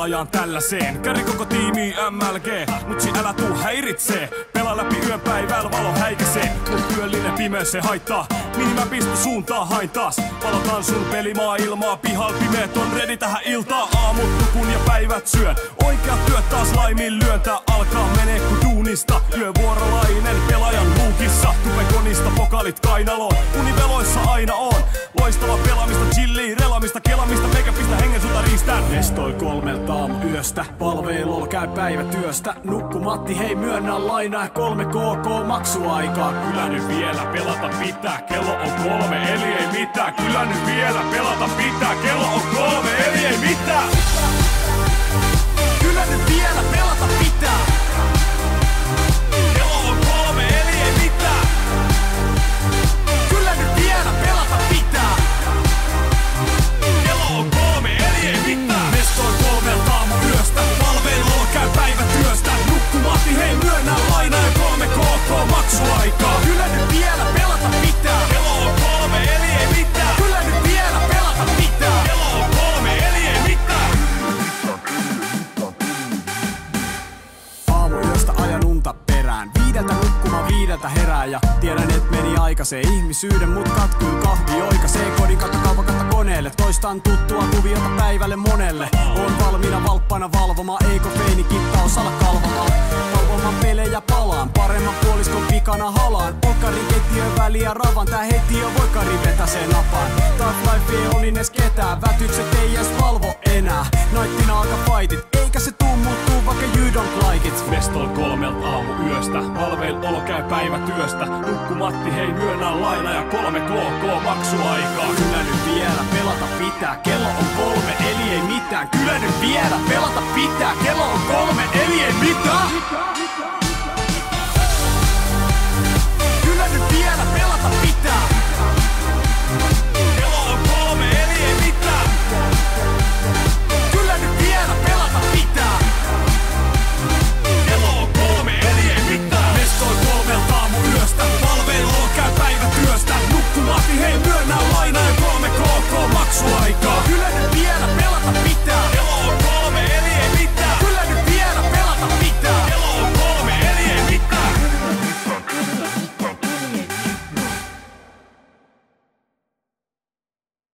pelaajaan tällaiseen. Käri koko tiimi MLG, mutsi älä tuu häiritsee. Pelaa läpi yön päivällä valo häikäsee, mut yöllinen pimeys se haittaa. Mihin mä pistän suuntaan hain taas. Valotan sun pelimaailmaa, pihal pimeet on ready tähän iltaan. Aamut nukun ja päivät syön, oikeat työt taas laiminlyön. Tää alkaa menee ku duunista, yövuorolainen pelaajan luukissa. Tupekonista pokalit kainaloon, univeloissa aina on. Loistava pelaamista, chillia, relamista, kelamista, meikä pistä hengen sulta riistään. Vestoi 3 aamuyöstä, palvelulla käy päivätyöstä. Nukku Matti, hei myönnä lainaa 3 KK maksuaikaa. Kyllä nyt vielä pelata pitää, kello on 3 eli ei mitään. Kyllä nyt vielä pelata pitää, kello on 3 eli ei mitään. Kyllä nyt vielä pelata pitää. Kello on 3 eli ei mitään. Kyllä nyt vielä pelata pitää. Kello on 3 eli ei mitään. Vestoi 3 aamuyöstä, palvelulla käy päivätyöstä. Nukku Matti, hei myönnä lainaa ja 3 KK maksuaikaa. Kyllä nyt vielä pelata pitää. Kello on 3 eli ei mitään. Kyllä nyt vielä pelata pitää. Kello on 3 eli ei mitään. Aamuyöstä ajan unta perään. 5 nukkuma 5 herää ja tiedän et meni aikaiseen. Ihmisyyden mut katkyy kahvi oikaisee. Kodin kautta kaupan kautta koneelle. Toistan tuttua kuviota päivälle monelle. On valmiina valppana valvomaan. Eiko feini kittaus ala kalvamaan. Valvomaan pelejä palaan. Paremman puoliskon pikana halaan. Okkarin kettiön väliä ravan. Tää heti jo voikari vetäsee napaan. Dark life ei olin edes ketään. Vätykset ei edes valvo enää. Naittina alka fightit. Eikä se tuu muuttuu vaikka you don't like it. Vestoi 3 aamuyöstä. Valveil olo käy päivätyöstä. Nukku Matti, hei myönnä laina ja 3 KK maksuaikaa. Kyllä nyt vielä pelata pitää. Kello on 3 eli ei mitään. Kyllä nyt vielä pelata pitää. Kello on 3 eli ei mitään.